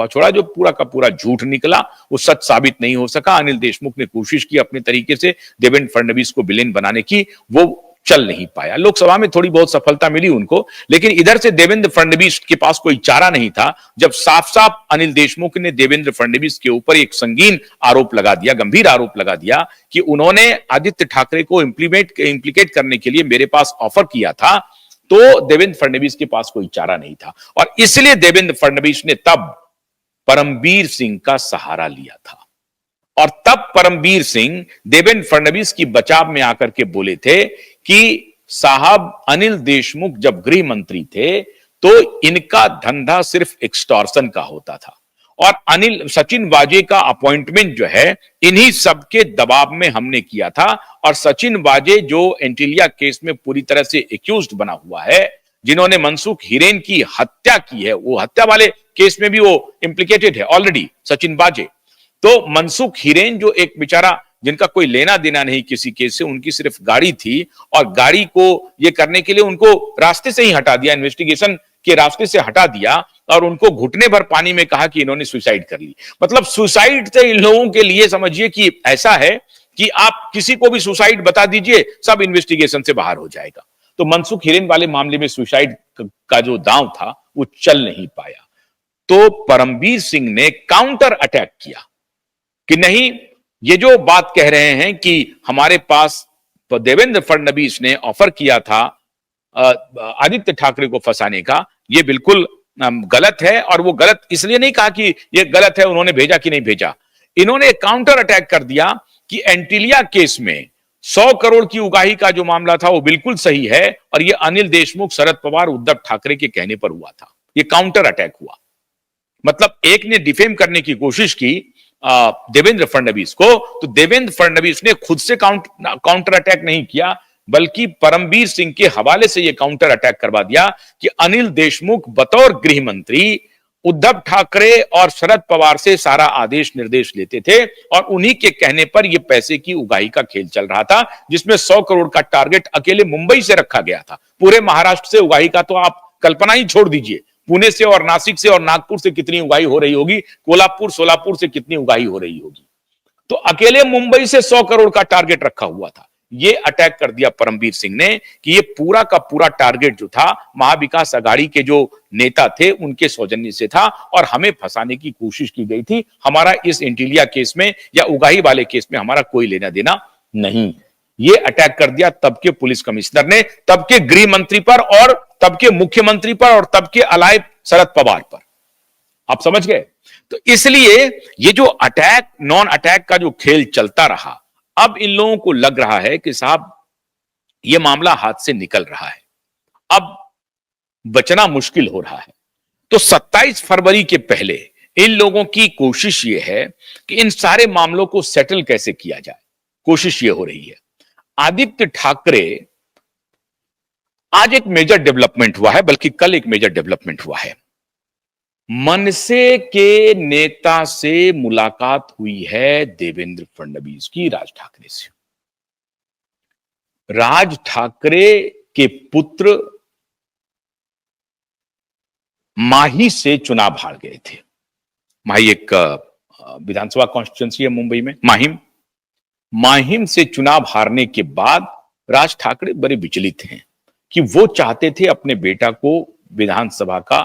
छोड़ा जो पूरा का पूरा झूठ निकला, वो सच साबित नहीं हो सका। अनिल देशमुख ने कोशिश की अपने तरीके से देवेंद्र फडणवीस को विलेन बनाने की, वो चल नहीं पाया। लोकसभा में थोड़ी बहुत सफलता मिली उनको, लेकिन इधर से देवेंद्र फडणवीस के पास कोई चारा नहीं था जब साफ साफ अनिल देशमुख ने देवेंद्र फडणवीस के ऊपर एक संगीन आरोप लगा दिया, गंभीर आरोप लगा दिया कि उन्होंने आदित्य ठाकरे को इंप्लीकेट करने के लिए मेरे पास ऑफर किया था। तो देवेंद्र फडणवीस के पास कोई चारा नहीं था और इसलिए देवेंद्र फडणवीस ने तब परमबीर सिंह का सहारा लिया था। और तब परमबीर सिंह देवेंद्र फडणवीस की बचाव में आकर के बोले थे कि साहब अनिल देशमुख जब गृह मंत्री थे तो इनका धंधा सिर्फ एक्सटॉर्शन का होता था और सचिन वाजे का अपॉइंटमेंट जो है इन्हीं सबके दबाव में हमने किया था। और सचिन वाजे जो एंटीलिया केस में पूरी तरह से एक्यूज्ड बना हुआ है, जिन्होंने मनसुख हिरेन की हत्या की है, वो हत्या वाले केस में भी वो इंप्लीकेटेड है ऑलरेडी सचिन वाजे। तो मनसुख हिरेन जो एक बेचारा जिनका कोई लेना देना नहीं किसी केस से, उनकी सिर्फ गाड़ी थी और गाड़ी को ये करने के लिए उनको रास्ते से ही हटा दिया, इन्वेस्टिगेशन के रास्ते से हटा दिया और उनको घुटने भर पानी में कहा कि इन्होंने सुसाइड कर ली। मतलब सुसाइड से इन लोगों के लिए समझिए कि ऐसा है कि आप किसी को भी सुसाइड बता दीजिए, सब इन्वेस्टिगेशन से बाहर हो जाएगा। तो मनसुख हिरेन वाले मामले में सुसाइड का जो दांव था वो चल नहीं पाया। तो परमबीर सिंह ने काउंटर अटैक किया कि नहीं, ये जो बात कह रहे हैं कि हमारे पास देवेंद्र फडणवीस ने ऑफर किया था आदित्य ठाकरे को फंसाने का, ये बिल्कुल गलत है। और वो गलत इसलिए नहीं कहा कि ये गलत है उन्होंने भेजा कि नहीं भेजा, इन्होंने काउंटर अटैक कर दिया कि एंटीलिया केस में 100 करोड़ की उगाही का जो मामला था वो बिल्कुल सही है और ये अनिल देशमुख, शरद पवार, उद्धव ठाकरे के कहने पर हुआ था। ये काउंटर अटैक हुआ। मतलब एक ने डिफेम करने की कोशिश की देवेंद्र फडणवीस को, तो देवेंद्र फडणवीस ने खुद से काउंटर अटैक नहीं किया बल्कि परमबीर सिंह के हवाले से यह काउंटर अटैक करवा दिया कि अनिल देशमुख बतौर गृह मंत्री उद्धव ठाकरे और शरद पवार से सारा आदेश निर्देश लेते थे और उन्हीं के कहने पर यह पैसे की उगाही का खेल चल रहा था, जिसमें 100 करोड़ का टारगेट अकेले मुंबई से रखा गया था। पूरे महाराष्ट्र से उगाही का तो आप कल्पना ही छोड़ दीजिए, पुणे से और नासिक से और नागपुर से कितनी उगाही हो रही होगी, कोल्हापुर सोलापुर से कितनी उगाही हो रही होगी। तो अकेले मुंबई से 100 करोड़ का टारगेट रखा हुआ था। ये अटैक कर दिया परमबीर सिंह ने कि ये पूरा का पूरा टारगेट जो था महाविकास अघाड़ी के जो नेता थे उनके सौजन्य से था और हमें फंसाने की कोशिश की गई थी। हमारा इस एंटीलिया केस में या उगाही वाले केस में हमारा कोई लेना देना नहीं। ये अटैक कर दिया तब के पुलिस कमिश्नर ने, तब के गृह मंत्री पर और तब के मुख्यमंत्री पर और तब के अलायब शरद पवार पर। आप समझ गए? तो इसलिए ये जो अटैक नॉन अटैक का जो खेल चलता रहा, अब इन लोगों को लग रहा है कि साहब ये मामला हाथ से निकल रहा है, अब बचना मुश्किल हो रहा है। तो 27 फरवरी के पहले इन लोगों की कोशिश ये है कि इन सारे मामलों को सेटल कैसे किया जाए। कोशिश ये हो रही है। आदित्य ठाकरे, आज एक मेजर डेवलपमेंट हुआ है, बल्कि कल एक मेजर डेवलपमेंट हुआ है। मनसे के नेता से मुलाकात हुई है देवेंद्र फडणवीस की राज ठाकरे से। राज ठाकरे के पुत्र माही से चुनाव हार गए थे। माही एक विधानसभा कॉन्स्टिट्यूंसी है मुंबई में, माहिम से चुनाव हारने के बाद राज ठाकरे बड़े विचलित हैं कि वो चाहते थे अपने बेटा को विधानसभा का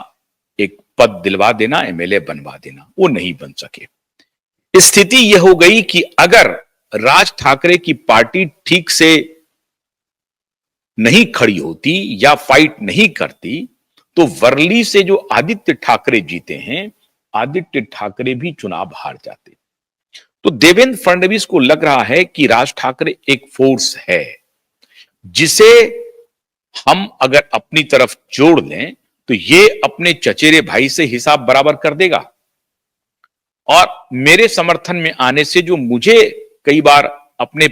एक पद दिलवा देना, एमएलए बनवा देना, वो नहीं बन सके। स्थिति यह हो गई कि अगर राज ठाकरे की पार्टी ठीक से नहीं खड़ी होती या फाइट नहीं करती तो वर्ली से जो आदित्य ठाकरे जीते हैं, आदित्य ठाकरे भी चुनाव हार जाते। तो देवेंद्र फडणवीस को लग रहा है कि राज ठाकरे एक फोर्स है जिसे हम अगर अपनी तरफ जोड़ लें तो ये अपने चचेरे भाई से हिसाब बराबर कर देगा। और मेरे समर्थन में आने से जो मुझे कई बार अपने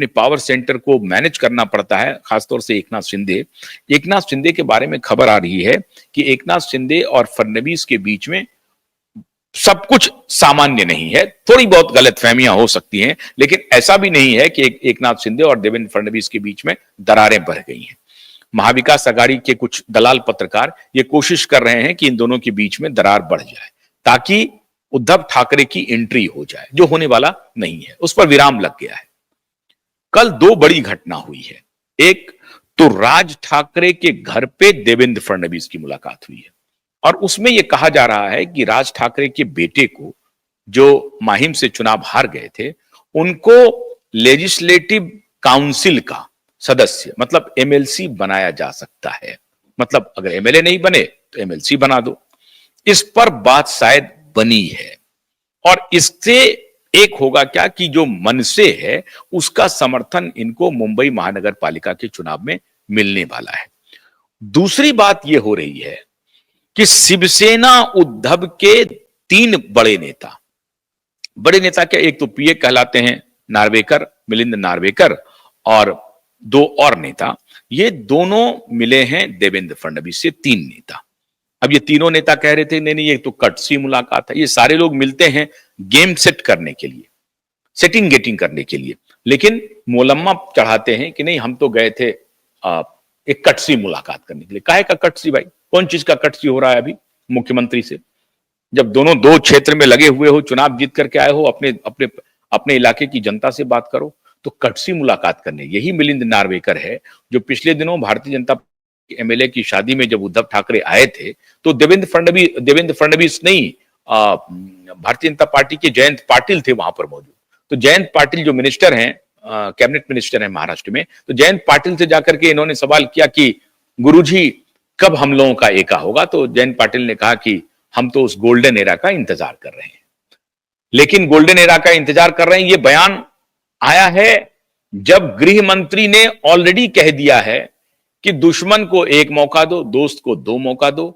पावर सेंटर को मैनेज करना पड़ता है, खासतौर से एकनाथ शिंदे के बारे में खबर आ रही है कि एकनाथ शिंदे और फडणवीस के बीच में सब कुछ सामान्य नहीं है। थोड़ी बहुत गलतफहमियां हो सकती हैं, लेकिन ऐसा भी नहीं है कि एकनाथ शिंदे और देवेंद्र फडणवीस के बीच में दरारें बढ़ गई हैं। महाविकास अघाड़ी के कुछ दलाल पत्रकार ये कोशिश कर रहे हैं कि इन दोनों के बीच में दरार बढ़ जाए। ताकि उद्धव ठाकरे की एंट्री हो जाए, जो होने वाला नहीं है। उस पर विराम लग गया है। कल दो बड़ी घटना हुई है। एक तो राज ठाकरे के घर पे देवेंद्र फडणवीस की मुलाकात हुई है और उसमें यह कहा जा रहा है कि राज ठाकरे के बेटे को, जो माहिम से चुनाव हार गए थे, उनको लेजिस्लेटिव काउंसिल का सदस्य मतलब एमएलसी बनाया जा सकता है। मतलब अगर एमएलए नहीं बने तो एमएलसी बना दो। इस पर बात शायद बनी है और इससे एक होगा क्या कि जो मनसे है उसका समर्थन इनको मुंबई महानगर पालिका के चुनाव में मिलने वाला है। दूसरी बात यह हो रही है कि शिवसेना उद्धव के तीन बड़े नेता क्या, एक तो पीए कहलाते हैं नार्वेकर, मिलिंद नार्वेकर, और दो और नेता, ये दोनों मिले हैं देवेंद्र फडणवीस से, तीन नेता। अब ये तीनों नेता कह रहे थे नहीं नहीं ये तो कटसी मुलाकात है, ये सारे लोग मिलते हैं गेम सेट करने के लिए, सेटिंग गेटिंग करने के लिए, लेकिन मोलम्मा चढ़ाते हैं कि नहीं हम तो गए थे एक कटसी मुलाकात करने के लिए। काहे का कटसी भाई? कौन चीज का कटसी हो रहा है अभी मुख्यमंत्री से? जब दोनों दो क्षेत्र में लगे हुए हो, चुनाव जीत करके आए हो, अपने अपने अपने इलाके की जनता से बात करो, तो कटसी मुलाकात करने यही मिलिंद नार्वेकर है जो पिछले दिनों भारतीय जनता एमएलए की शादी में जब उद्धव ठाकरे आए थे तो देवेंद्र फडणवीस नहीं, भारतीय जनता पार्टी के जयंत पाटिल थे वहां पर मौजूद। तो जयंत पाटिल जो मिनिस्टर हैं, कैबिनेट मिनिस्टर हैं महाराष्ट्र में, तो जयंत पाटिल से जाकर के इन्होंने सवाल किया कि गुरुजी कब हम लोगों का एका होगा? तो जयंत पाटिल ने कहा कि हम तो उस गोल्डन एरा का इंतजार कर रहे हैं। लेकिन गोल्डन एरा का इंतजार कर रहे हैं, ये बयान आया है जब गृह मंत्री ने ऑलरेडी कह दिया है कि दुश्मन को एक मौका दो, दोस्त को दो मौका दो,